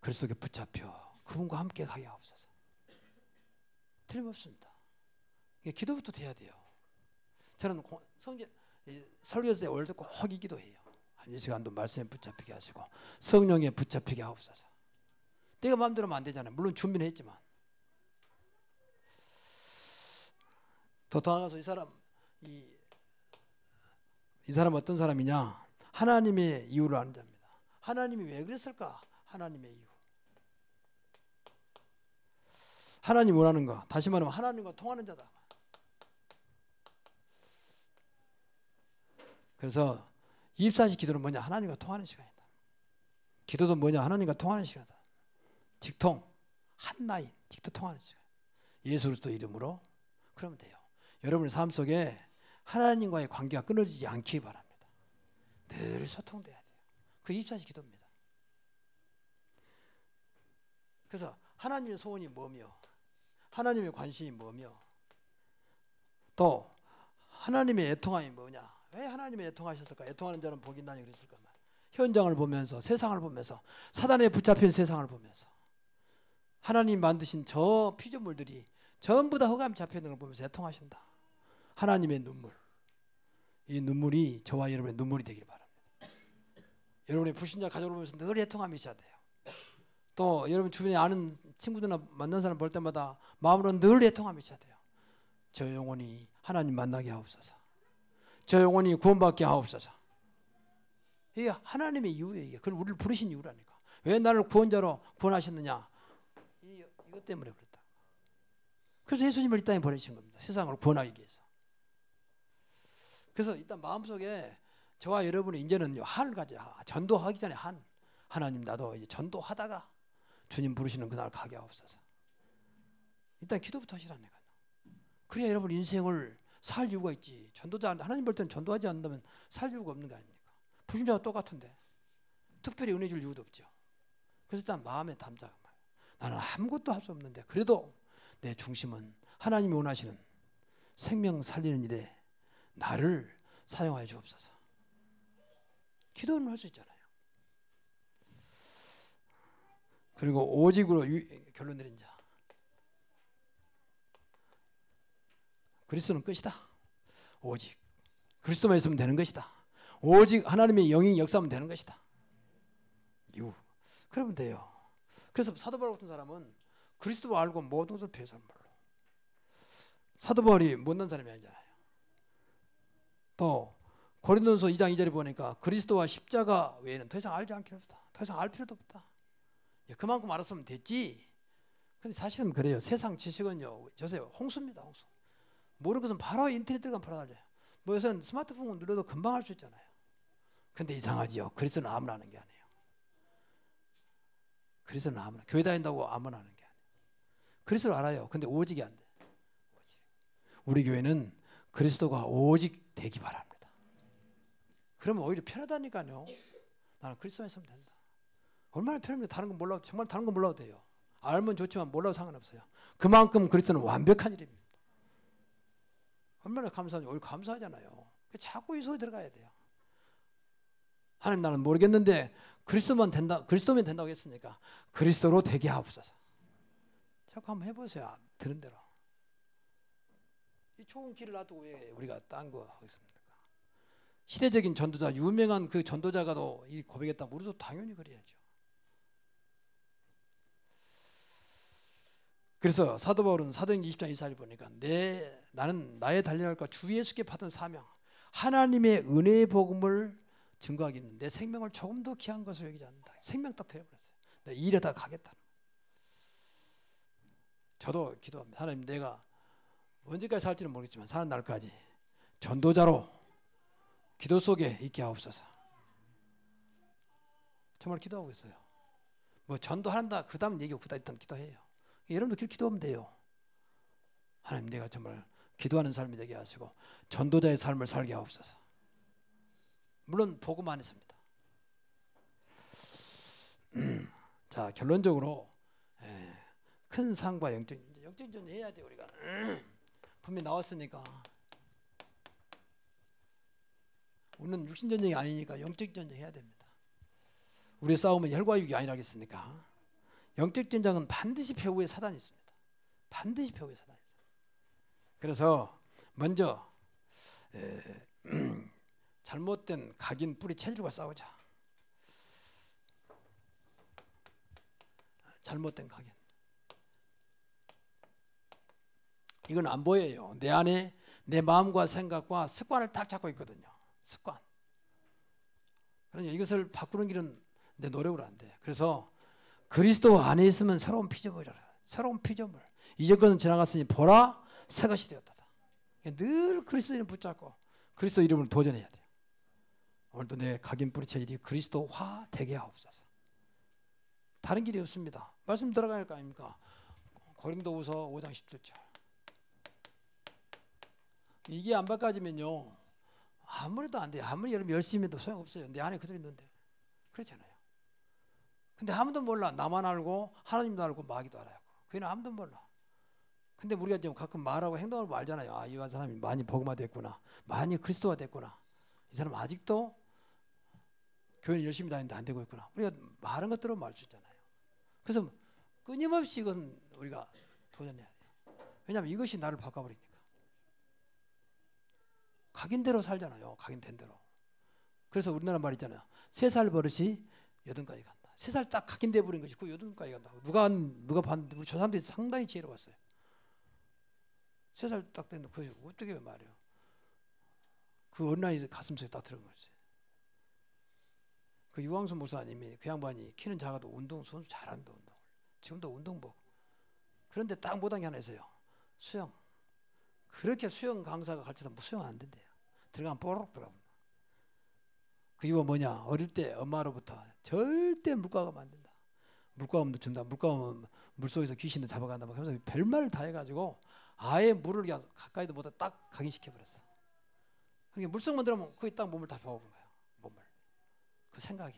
[SPEAKER 1] 그리스도께 붙잡혀 그분과 함께 가게 하옵소서. 틀림없습니다. 기도부터 돼야 돼요. 저는 성경 설교할 때 오늘도 꼭 이 기도해요. 한 이 시간도 말씀에 붙잡히게 하시고 성령에 붙잡히게 하옵소서. 내가 마음대로 하면 안 되잖아요. 물론 준비는 했지만. 더 나아가서 이 사람 어떤 사람이냐? 하나님의 이유를 아는 자입니다. 하나님이 왜 그랬을까? 하나님의 이유. 하나님 원하는 거. 다시 말하면 하나님과 통하는 자다. 그래서 24시 기도는 뭐냐? 하나님과 통하는 시간이다. 기도도 뭐냐? 하나님과 통하는 시간이다. 직통, 한라인, 직도 통하는 시간. 예수 그리스도 이름으로 그러면 돼요. 여러분의 삶 속에 하나님과의 관계가 끊어지지 않기 바랍니다. 늘 소통돼야 돼요. 그 24시 기도입니다. 그래서 하나님의 소원이 뭐며 하나님의 관심이 뭐며 또 하나님의 애통함이 뭐냐. 왜 하나님의 애통하셨을까? 애통하는 자는 복이 있나니 그랬을까? 현장을 보면서 세상을 보면서 사단에 붙잡힌 세상을 보면서 하나님 만드신 저 피조물들이 전부 다 흑암 잡혀있는 걸 보면서 애통하신다. 하나님의 눈물. 이 눈물이 저와 여러분의 눈물이 되기를 바랍니다. 여러분의 불신자 가족을 보면서 늘 애통함이 있어야 돼요. 또 여러분 주변에 아는 친구들이나 만난 사람 볼 때마다 마음으로 늘 애통함이 있어야 돼요. 저 영혼이 하나님 만나게 하옵소서. 저 영혼이 구원받게 하옵소서. 이게 하나님의 이유예요. 이게. 그걸 우리를 부르신 이유라니까. 왜 나를 구원자로 구원하셨느냐? 이것 때문에 그렇다. 그래서 예수님을 이 땅에 보내신 겁니다. 세상을 구원하기 위해서. 그래서 일단 마음속에 저와 여러분이 이제는 한을 가져. 전도하기 전에 하나님 나도 이제 전도하다가 주님 부르시는 그날 가게 하옵소서. 일단 기도부터 하시라니까요. 그래야 여러분 인생을 살 이유가 있지. 전도자 하나님 볼 때는 전도하지 않는다면 살 이유가 없는 거 아닙니까? 불신자와 똑같은데 특별히 은혜 줄 이유도 없죠. 그래서 일단 마음에 담자가 나는 아무것도 할 수 없는데 그래도 내 중심은 하나님이 원하시는 생명 살리는 일에 나를 사용하여 주옵소서. 기도는 할 수 있잖아요. 그리고 오직으로 결론 내린 자. 그리스도는 끝이다. 오직 그리스도만 있으면 되는 것이다. 오직 하나님의 영이 역사하면 되는 것이다. 그러면 돼요. 그래서 사도 바울 같은 사람은 그리스도 알고 모든 것을 배설한 말로. 사도 바울이 못난 사람이 아니잖아요. 또 고린도전서 2장 2절에 보니까 그리스도와 십자가 외에는 더 이상 알지 않기로 없다. 더 이상 알 필요도 없다. 그만큼 알았으면 됐지. 근데 사실은 그래요. 세상 지식은요, 저세요, 홍수입니다. 홍수. 모르는 것은 바로 인터넷 들어가면 바로 알아요. 뭐 요새는 스마트폰 눌러도 금방 알 수 있잖아요. 근데 이상하지요. 그리스도는 아무나 하는 게 아니에요. 그리스도는 아무나. 교회 다닌다고 아무나 하는 게 아니에요. 그리스도를 알아요. 근데 오직이 안 돼. 오직. 우리 교회는 그리스도가 오직 되기 바랍니다. 그러면 오히려 편하다니까요. 나는 그리스도만 있으면 된다. 얼마나 편합니까? 다른 건 몰라도, 정말 다른 건 몰라도 돼요. 알면 좋지만 몰라도 상관없어요. 그만큼 그리스도는 완벽한 일입니다. 얼마나 감사하죠. 오히려 감사하잖아요. 자꾸 이 속에 들어가야 돼요. 하나님 나는 모르겠는데 그리스도면 된다고 했으니까 그리스도로 되게 하옵소서. 자꾸 한번 해보세요. 들은 대로. 이 좋은 길을 놔두고 왜 우리가 딴 거 하겠습니까? 시대적인 전도자, 유명한 그 전도자가도 이 고백했다면 우리도 당연히 그래야죠. 그래서 사도 바울은 사도행전 20장 24절 보니까 나는 나의 달려갈 것 주 예수께 받은 사명, 하나님의 은혜의 복음을 증거하기는 내 생명을 조금 더 귀한 것을 여기지 않는다. 생명 딱 드려버렸어요. 내가 일하다 가겠다. 저도 기도합니다. 하나님, 내가 언제까지 살지는 모르겠지만 사는 날까지 전도자로 기도 속에 있게 하옵소서. 정말 기도하고 있어요. 뭐 전도한다 그 다음 얘기고 그 다음 일단 기도해요. 여러분도 기도하면 돼요. 하나님, 내가 정말 기도하는 삶이 되게 하시고 전도자의 삶을 살게 하옵소서. 물론 복음 안에서입니다. 자, 결론적으로 큰 상과 영적 전쟁 해야 돼요. 우리가 분명히 나왔으니까. 우리는 육신 전쟁이 아니니까 영적 전쟁 해야 됩니다. 우리의 싸움은 혈과 육이 아니라겠습니까? 영적 전쟁은 반드시 배후에 사단이 있습니다. 반드시 배후에 사단이 있어요. 그래서 먼저 잘못된 각인 뿌리 체질과 싸우자. 잘못된 각인. 이건 안 보여요. 내 안에 내 마음과 생각과 습관을 딱 잡고 있거든요. 습관. 그러니 이것을 바꾸는 길은 내 노력으로 안 돼. 그래서 그리스도 안에 있으면 새로운 피조물이라. 새로운 피조물. 이전 것은 지나갔으니 보라 새 것이 되었다. 늘 그리스도 이름 붙잡고 그리스도 이름을 도전해야 돼요. 오늘도 내 각인 뿌리 체질이 그리스도화 되게 하옵소서. 다른 길이 없습니다. 말씀 들어갈 거 아닙니까? 고린도후서 5장 17절. 이게 안 바꿔지면요, 아무래도 안 돼요. 아무리 여러분 열심히 해도 소용없어요. 내 안에 그대로 있는데. 그렇잖아요. 근데 아무도 몰라. 나만 알고 하나님도 알고 마귀도 알아요. 그는 아무도 몰라. 근데 우리가 지금 가끔 말하고 행동을 보면 알잖아요. 아, 이 사람이 많이 복음화 됐구나. 많이 그리스도화 됐구나. 이 사람 아직도 교회는 열심히 다니는데 안 되고 있구나. 우리가 말한 것들은 말 수 있잖아요. 그래서 끊임없이 이건 우리가 도전해야 돼요. 왜냐하면 이것이 나를 바꿔버리니까. 각인대로 살잖아요. 각인된 대로. 그래서 우리나라 말 있잖아요. 3살 버릇이 8까지 간다. 3살 딱 각인돼 버린 것이 그 8까지 간다. 누가 봤는데 우리 저 사람들이 상당히 지혜로웠어요. 3살 딱 됐는데 그게 어떻게 말이에요. 그 어린아이 가슴속에 딱 들어간 거지. 그 유광수 목사님이 그 양반이 키는 작아도 선수 잘한다 운동. 지금도 운동복. 그런데 딱 못한 게 하나 있어요. 수영. 그렇게 수영 강사가 가르쳐도 수영 안 된대요. 들어가면 뽀록 들어가면. 그 이유가 뭐냐? 어릴 때 엄마로부터 절대 물가 가면 안 된다. 물가 가면 준다. 물가 가면 물속에서 귀신을 잡아간다. 막 하면서 별말을 다 해가지고 아예 물을 가까이도 못해 딱 각인시켜버렸어. 그러니까 물속만 들어가면 거기 딱 몸을 다 박아본 거예요. 몸을. 그 생각이.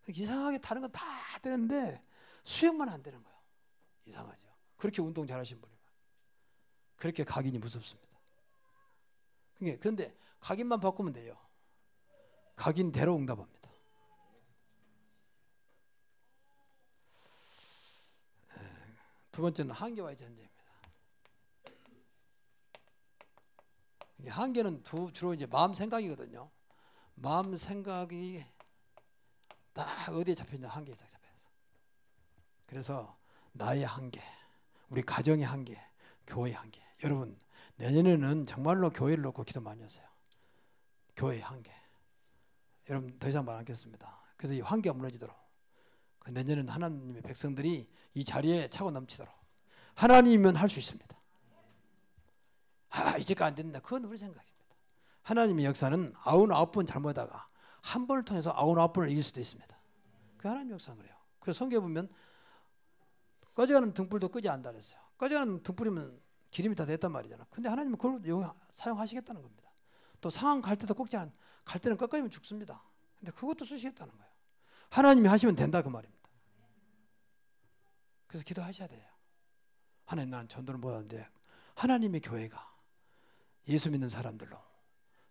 [SPEAKER 1] 이상하게 다른 건 다 되는데 수영만 안 되는 거예요. 이상하죠. 그렇게 운동 잘하신 분이. 그렇게 각인이 무섭습니다. 그런데 각인만 바꾸면 돼요. 각인대로 응답합니다. 두 번째는 한계와의 전쟁입니다. 한계는 주로 이제 마음 생각이거든요. 마음 생각이 딱 어디에 잡혀있냐? 한계에 딱 잡혀있어. 그래서 나의 한계, 우리 가정의 한계, 교회의 한계. 여러분 내년에는 정말로 교회를 놓고 기도 많이 하세요. 교회의 한계. 여러분 더 이상 말 않겠습니다. 그래서 이 한계가 무너지도록 내년에는 하나님의 백성들이 이 자리에 차고 넘치도록 하나님이면 할 수 있습니다. 이제까지 안 된다. 그건 우리 생각입니다. 하나님의 역사는 99번 잘못하다가 한 번을 통해서 99번을 이길 수도 있습니다. 그 하나님의 역사는 그래요. 그래서 성경에 보면 꺼져가는 등불도 끄지 않는다 그랬어요. 꺼져가는 등불이면 기름이 다 됐단 말이잖아. 근데 하나님은 그걸 사용하시겠다는 겁니다. 또 상황 갈 때도 갈 때는 꺾어지면 죽습니다. 근데 그것도 쓰시겠다는 거예요. 하나님이 하시면 된다 그 말입니다. 그래서 기도하셔야 돼요. 하나님 나는 전도를 못하는데 하나님의 교회가 예수 믿는 사람들로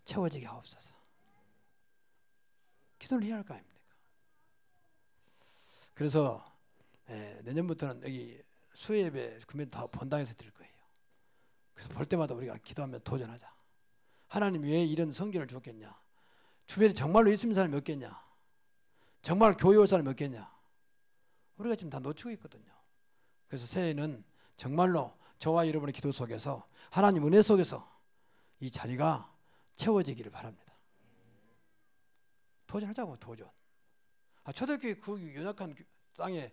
[SPEAKER 1] 채워지게 하옵소서. 기도를 해야 할 거 아닙니까? 그래서 내년부터는 여기 수요예배 금요일 다 본당에서 드릴 거예요. 그래서 볼 때마다 우리가 기도하며 도전하자. 하나님 왜 이런 성전을 줬겠냐? 주변에 정말로 예수 믿는 사람이 몇 개냐? 정말 교회 올 사람이 몇 개냐? 우리가 지금 다 놓치고 있거든요. 그래서 새해에는 정말로 저와 여러분의 기도 속에서 하나님 은혜 속에서 이 자리가 채워지기를 바랍니다. 도전하자고 도전. 초대교회 그 연약한 땅에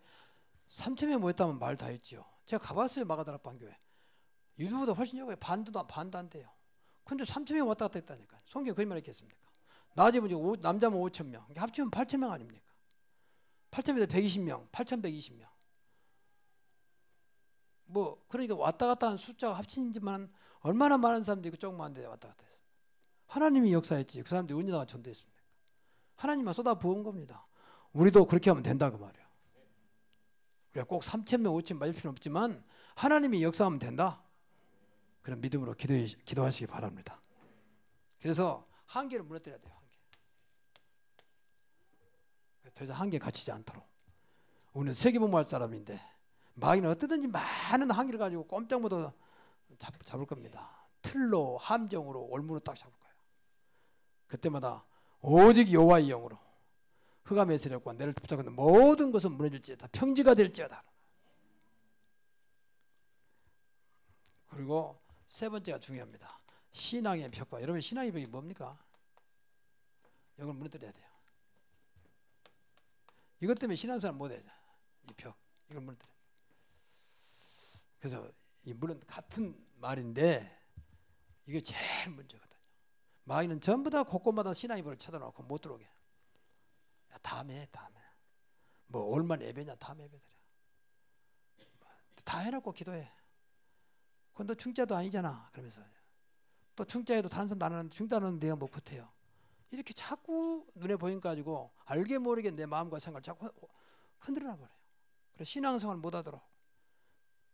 [SPEAKER 1] 3,000명 모였다면 말 다 했지요. 제가 가봤어요. 마가다락 반교회. 유두보다 훨씬 적어요. 반도 안 돼요. 근데 3,000명 왔다 갔다 했다니까. 성경 거짓말 했겠습니까? 낮이면 남자면 5,000명. 합치면 8,000명 아닙니까? 8,000명에서 120명, 8,120명. 그러니까 왔다 갔다 하는 숫자가 합친지만 얼마나 많은 사람들이 그 조그만데 왔다 갔다 했어요. 하나님이 역사했지. 그 사람들이 언제다가 전도했습니까? 하나님만 쏟아 부은 겁니다. 우리도 그렇게 하면 된다 그 말이에요. 우리가 꼭 3,000명, 5,000명 맞을 필요는 없지만 하나님이 역사하면 된다. 그런 믿음으로 기도하시기 바랍니다. 그래서 한계를 무너뜨려야 돼요. 더 이상 한계 갇히지 않도록. 우리는 세계복무할 사람인데 마귀는 어떻게든지 많은 한계를 가지고 꼼짝 못하고 잡을 겁니다. 틀로 함정으로 올무로 딱 잡을 거예요. 그때마다 오직 여호와의 영으로 흑암의 세력과 내를 붙잡는 모든 것은 무너질지어다. 평지가 될지어다. 그리고 세 번째가 중요합니다. 신앙의 벽과. 여러분 신앙의 벽이 뭡니까? 이걸 무너뜨려야 돼요. 이것 때문에 신앙생활 못해. 이 벽. 이걸 무너뜨려. 그래서 물론 같은 말인데 이게 제일 문제거든요. 마귀는 전부 다 곳곳마다 신앙의 벽을 쳐다놓고 못 들어오게. 야, 다음에 얼마나 예배냐 다음 예배드려. 다 해놓고 기도해. 그건 너 중자도 아니잖아. 그러면서 또 중자에도 다른 사람 나누는데 중자는 내가 못 붙어요. 이렇게 자꾸 눈에 보인 가지고 알게 모르게 내 마음과 생각을 자꾸 흔들어 버려요. 그래서 신앙생활 못하도록.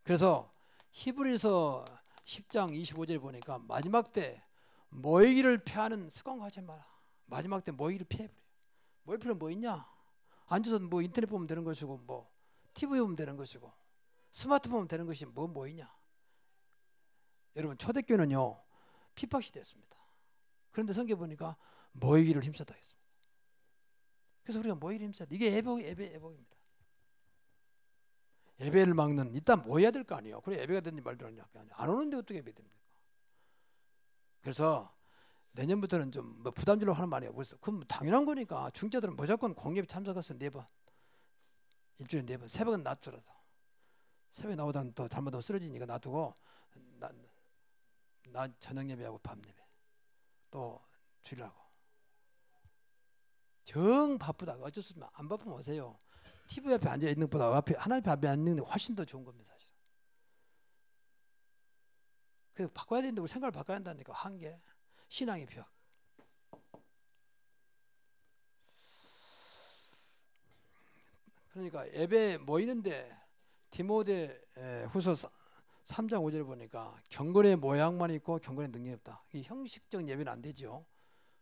[SPEAKER 1] 그래서 히브리서 10장 25절에 보니까 마지막 때 모이기를 피하는 습관 가지 마라. 마지막 때 모이기를 피해버려. 모일 필요는 뭐 있냐? 앉아서 인터넷 보면 되는 것이고 TV 보면 되는 것이고 스마트폰 보면 되는 것이 뭐 있냐? 여러분 초대교회는요 핍박시대였습니다. 그런데 성경 보니까 모이기를 힘썼다 했습니다. 그래서 우리가 모이기를 힘썼다. 이게 예복입니다. 예배를 막는 일단 모여야 될 거 아니에요. 그래 예배가 되는지 말도 안 오는데 어떻게 예배 됩니까? 그래서 내년부터는 좀 뭐 부담주려고 하는 말이에요. 그래서 그럼 당연한 거니까 중자들은 무조건 공예비 참석해서 4번, 일주일에 4번, 새벽은 놔두라도 새벽에 나오다 또 잘못하면 쓰러지니까 놔두고 나 저녁 예배하고 밤 예배 또 주일하고 정 바쁘다. 어쩔 수 없으면 안 바쁘면 오세요. TV 앞에 앉아 있는 것보다 앞에 하나님 앞에 앉는 게 훨씬 더 좋은 겁니다. 사실. 그래서 바꿔야 되는데 우리 생각을 바꿔야 한다니까. 한계 신앙의 벽. 그러니까 예배 모이는데 디모데 후서 3장 5절에 보니까 경건의 모양만 있고 경건의 능력이 없다. 이 형식적 예배는 안 되죠.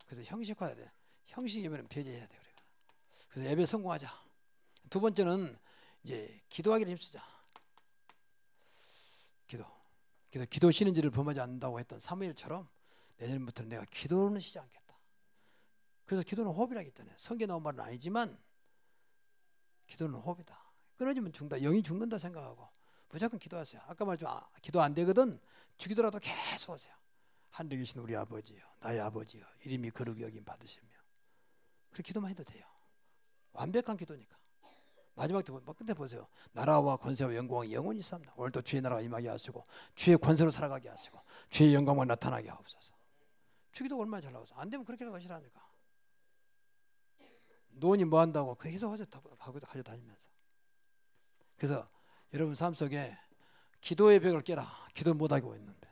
[SPEAKER 1] 그래서 형식화해야 돼. 형식 예배는 배제해야 돼. 그래서 예배 성공하자. 두 번째는 이제 기도하기를 힘쓰자. 기도 신인지를 범하지 않는다고 했던 사무엘처럼 내년부터는 내가 기도는 쉬지 않겠다. 그래서 기도는 호흡이라고 했잖아요. 성경에 나온 말은 아니지만 기도는 호흡이다. 끊어지면 죽는다. 영이 죽는다 생각하고 무조건 기도하세요. 아까 말했지만 기도 안 되거든 죽이더라도 계속 하세요. 하늘에 계신 우리 아버지요, 나의 아버지요, 이름이 거룩히 여김 받으시며. 그렇게 기도만 해도 돼요. 완벽한 기도니까. 마지막 끝에 보세요. 나라와 권세와 영광이 영원히 있습니다. 오늘도 주의 나라가 임하게 하시고 주의 권세로 살아가게 하시고 주의 영광만 나타나게 하옵소서. 주기도 얼마나 잘 나와서 안 되면 그렇게라도 하시라니까. 노인이 뭐 한다고 그 계속 가져다니면서. 그래서 여러분 삶 속에 기도의 벽을 깨라. 기도 못하고 있는데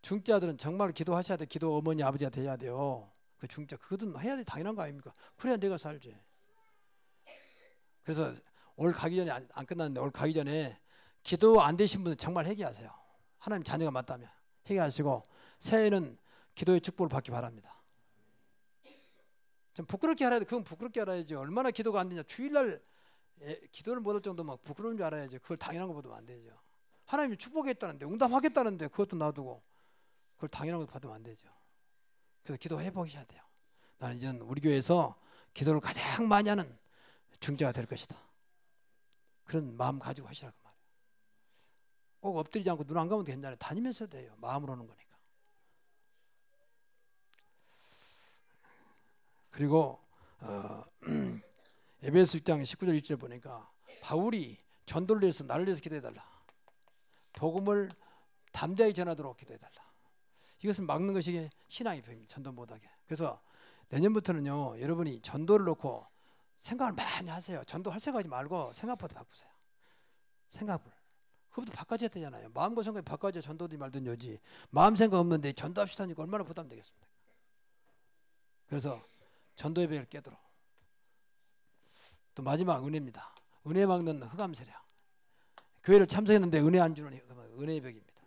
[SPEAKER 1] 중자들은 정말 기도하셔야 돼. 기도 어머니 아버지가 돼야 돼요. 그 중자 그거든 해야 돼. 당연한 거 아닙니까? 그래야 내가 살지. 그래서 올 가기 전에 안 끝났는데 올 가기 전에 기도 안 되신 분은 정말 회개하세요. 하나님 자녀가 맞다면 회개하시고 새해에는 기도의 축복을 받기 바랍니다. 좀 부끄럽게 알아야 돼. 그건 부끄럽게 알아야지. 얼마나 기도가 안 되냐. 주일날 기도를 못할 정도면 부끄러운 줄 알아야지. 그걸 당연한 거 보면 안 되죠. 하나님이 축복했다는데 응답하겠다는데 그것도 놔두고 그걸 당연한 거 받으면 안 되죠. 그래서 기도 해보셔야 돼요. 나는 이제는 우리 교회에서 기도를 가장 많이 하는 중재가 될 것이다. 그런 마음 가지고 하시라고 말이에요. 꼭 엎드리지 않고 눈 안 감아도 괜찮아요. 다니면서 돼요. 마음으로 하는 거니까. 그리고 에베소 6장 19절 20절 보니까 바울이 전도를 위해서 나를 위해서 기도해달라. 복음을 담대하게 전하도록 기도해달라. 이것을 막는 것이 신앙의 벽입니다. 전도 못하게. 그래서 내년부터는요. 여러분이 전도를 놓고 생각을 많이 하세요. 전도할 생각하지 말고 생각부터 바꾸세요. 생각을. 그것부터 바꿔줘야 되잖아요. 마음과 생각이 바꿔줘야 전도든지 말든지 오지. 마음 생각 없는데 전도합시다니까 얼마나 부담되겠습니까? 그래서 전도의 벽을 깨도록. 또 마지막 은혜입니다. 은혜 막는 흑암 세력. 교회를 참석했는데 은혜 안 주는 은혜의 벽입니다.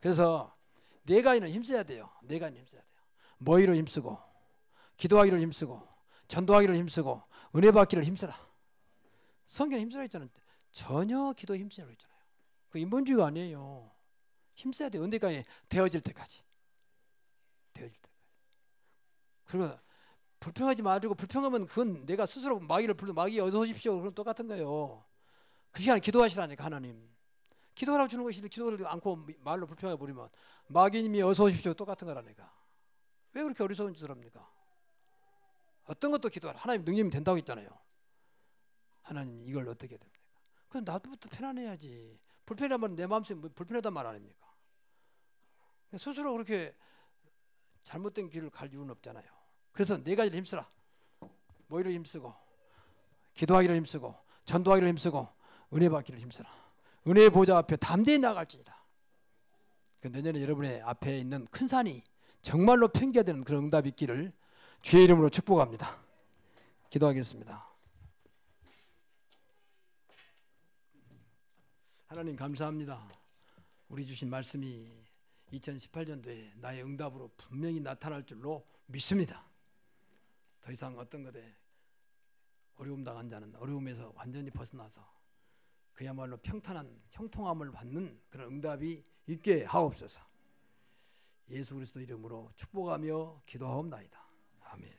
[SPEAKER 1] 그래서 네 가지는 힘써야 돼요. 네 가지는 힘써야 돼요. 모의로 힘쓰고 기도하기를 힘쓰고 전도하기를 힘쓰고 은혜 받기를 힘쓰라. 성경에 힘쓰라 했잖아요. 전혀 기도에 힘쓰라고 했잖아요. 그 인본주의가 아니에요. 힘써야 돼요. 언제까지? 되어질 때까지. 되어질 때까지. 그리고 불평하지 말고 불평하면 그건 내가 스스로 마귀를 불러 마귀 어서 오십시오. 그건 똑같은 거예요. 그 시간에 기도하시라니까 하나님. 기도하라고 주는 것이 기도를 않고 말로 불평해 버리면 마귀님이 어서 오십시오. 똑같은 거라니까. 왜 그렇게 어리석은 짓을 합니까? 어떤 것도 기도하라. 하나님 능력이 된다고 했잖아요. 하나님 이걸 어떻게 해야 됩니까? 그럼 나부터 편안해야지. 불편하면 내 마음속에 불편하단 말 아닙니까? 스스로 그렇게 잘못된 길을 갈 이유는 없잖아요. 그래서 네 가지를 힘쓰라. 모의를 힘쓰고 기도하기를 힘쓰고 전도하기를 힘쓰고 은혜 받기를 힘쓰라. 은혜의 보좌 앞에 담대히 나갈지니다. 내년에 여러분의 앞에 있는 큰 산이 정말로 평기가 되는 그런 응답이 있기를 주의 이름으로 축복합니다. 기도하겠습니다. 하나님 감사합니다. 우리 주신 말씀이 2018년도에 나의 응답으로 분명히 나타날 줄로 믿습니다. 더 이상 어떤 것에 어려움 당한 자는 어려움에서 완전히 벗어나서 그야말로 평탄한 형통함을 받는 그런 응답이 있게 하옵소서. 예수 그리스도 이름으로 축복하며 기도하옵나이다. 아멘.